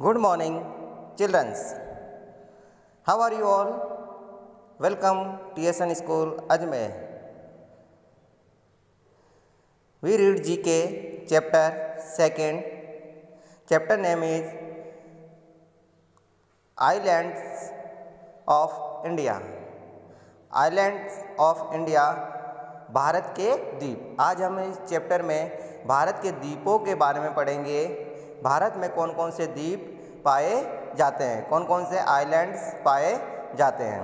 Good morning, children. How are you all? Welcome TSN School Ajmer. We read GK chapter 2nd. Chapter name is Islands of India. Islands of India, Bharat के द्वीप। आज हम इस chapter में भारत के द्वीपों के बारे में पढ़ेंगे। भारत में कौन कौन से द्वीप पाए जाते हैं, कौन कौन से आइलैंड्स पाए जाते हैं।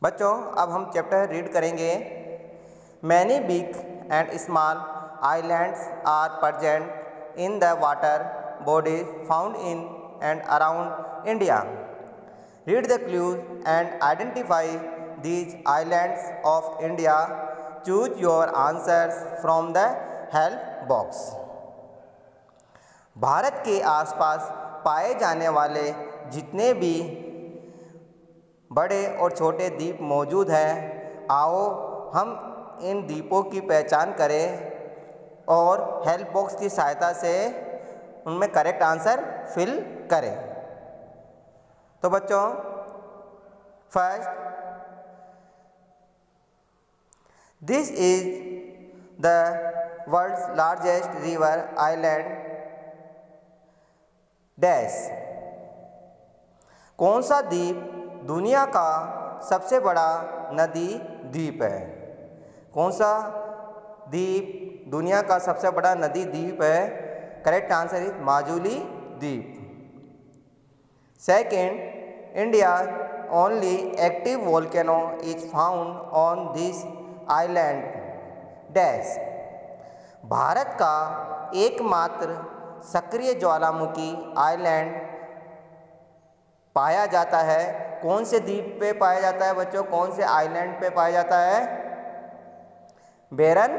बच्चों, अब हम चैप्टर रीड करेंगे। Many big and small islands are present in the water bodies found in and around India. Read the clues and identify these islands of India. Choose your answers from the help box. Bharat के आसपास पाए जाने वाले जितने भी बड़े और छोटे द्वीप मौजूद हैं, आओ हम इन द्वीपों की पहचान करें और हेल्प बॉक्स की सहायता से उनमें करेक्ट आंसर फिल करें। तो बच्चों, first, this is the world's largest river island dash। कौन सा द्वीप दुनिया का सबसे बड़ा नदी द्वीप है? कौन सा द्वीप दुनिया का सबसे बड़ा नदी द्वीप है? करेक्ट आंसर इज माजुली द्वीप। Second, India only active volcano is found on this island dash. Bharat का एकमात्र सक्रिय ज्वालामुखी आइलैंड पाया जाता है। कौन से द्वीप पे पाया जाता है बच्चों? कौन से आइलैंड पे पाया जाता है? बैरन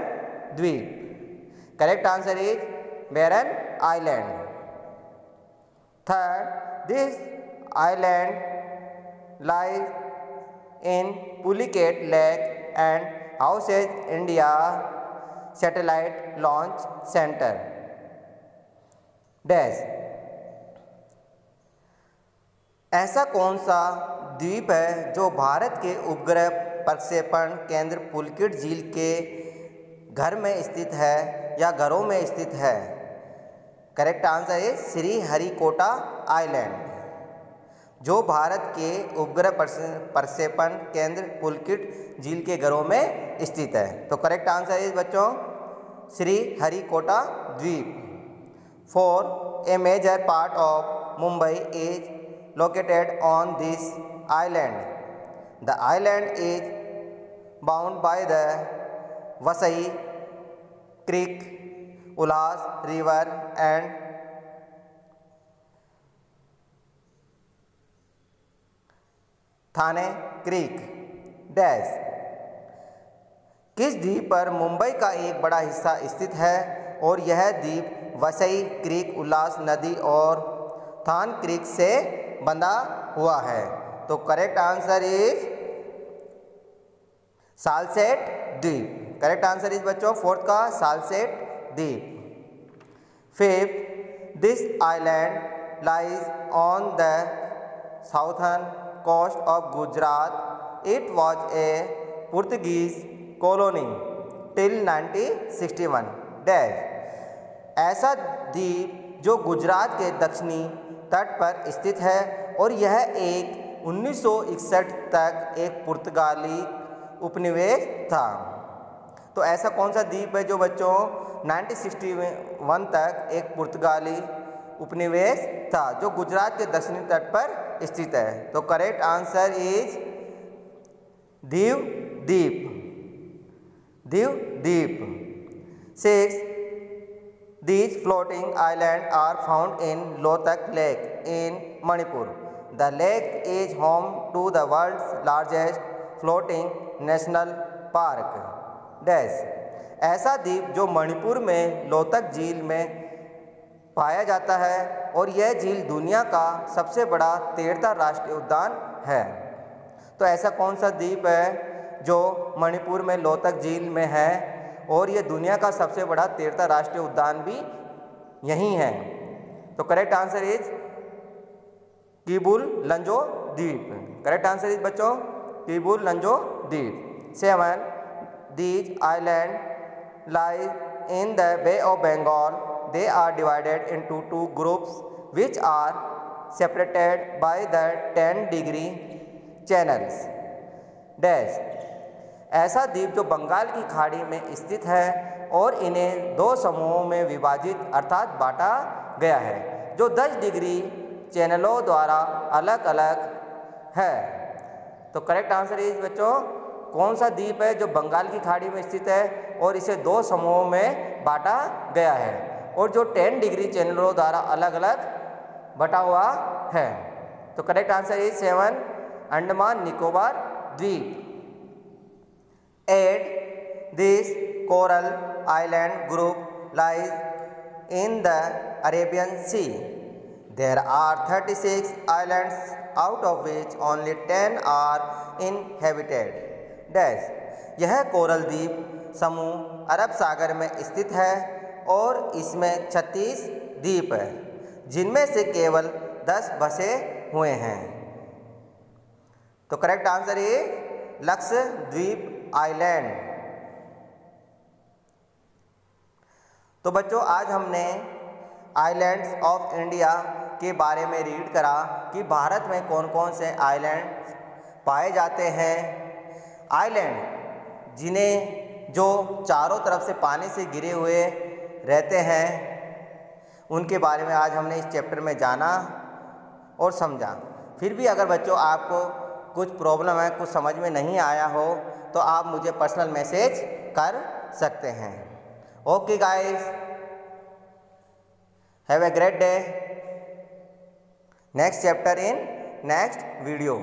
द्वीप। Correct answer is Barren island. Third, this island lies in Pulicat lake and houses India Satellite Launch Center dash. ऐसा कौन सा द्वीप है जो भारत के उपग्रह प्रक्षेपण केंद्र पुलकित झील के घर में स्थित है या घरों में स्थित है? करेक्ट आंसर है श्रीहरिकोटा आइलैंड, जो भारत के उपग्रह प्रक्षेपण केंद्र पुलकित झील के घरों में स्थित है। तो करेक्ट आंसर इज बच्चों श्रीहरिकोटा द्वीप। Four, a major part of Mumbai is located on this island. The island is bound by the Vasai creek, Ulhas river and Thane creek dash. किस द्वीप पर मुंबई का एक बड़ा हिस्सा स्थित है और यह द्वीप वसई क्रीक, उल्लास नदी और थान क्रीक से बंधा हुआ है? तो करेक्ट आंसर इज सालसेट द्वीप। करेक्ट आंसर इज बच्चों फोर्थ का सालसेट द्वीप। Fifth, this island lies on the southern coast of Gujarat. It was a Portuguese colony till 1961 dash. ऐसा द्वीप जो गुजरात के दक्षिणी तट पर स्थित है और यह एक 1961 तक एक पुर्तगाली उपनिवेश था। तो ऐसा कौन सा द्वीप है जो बच्चों 1961 तक एक पुर्तगाली उपनिवेश था, जो गुजरात के दक्षिणी तट पर स्थित है? तो करेक्ट आंसर इज दीव द्वीप। दीव द्वीप। Six, these floating island are found in Loktak lake in Manipur. The lake is home to the world's largest floating national park dash. ऐसा द्वीप जो मणिपुर में लोतक झील में पाया जाता है और यह झील दुनिया का सबसे बड़ा तैरता राष्ट्रीय उद्यान है। तो ऐसा कौन सा द्वीप है जो मणिपुर में लोतक झील में है और यह दुनिया का सबसे बड़ा तैरता राष्ट्रीय उद्यान भी यही है? तो correct answer is Keibul Lamjao द्वीप। करेक्ट आंसर इज बच्चों किबुल लंजो द्वीप। 7 these island lie in the Bay of Bengal. They are divided into 2 groups which are separated by the 10 degree channels dash। ऐसा द्वीप जो बंगाल की खाड़ी में स्थित है और इन्हें 2 समूहों में विभाजित अर्थात बांटा गया है जो 10 डिग्री चैनलों द्वारा अलग अलग है। तो करेक्ट आंसर इज बच्चों कौन सा द्वीप है जो बंगाल की खाड़ी में स्थित है और इसे 2 समूहों में बांटा गया है और जो 10 डिग्री चैनलों द्वारा अलग अलग बटा हुआ है। तो correct answer is 7 Andaman Nicobar द्वीप। 8 this coral island group lies in the Arabian Sea. There are 36 islands out of which only 10 are inhabited dash. यह कोरल द्वीप समूह अरब सागर में स्थित है और इसमें 36 द्वीप है जिनमें से केवल 10 बसे हुए हैं। तो करेक्ट आंसर है लक्षद्वीप आइलैंड। तो बच्चों आज हमने आइलैंड्स ऑफ इंडिया के बारे में रीड करा कि भारत में कौन कौन से आइलैंड पाए जाते हैं। आइलैंड जिन्हें जो चारों तरफ से पानी से घिरे हुए रहते हैं उनके बारे में आज हमने इस चैप्टर में जाना और समझा। फिर भी अगर बच्चों आपको कुछ प्रॉब्लम है, कुछ समझ में नहीं आया हो तो आप मुझे पर्सनल मैसेज कर सकते हैं। Okay guys, have a great day. Next chapter in next video.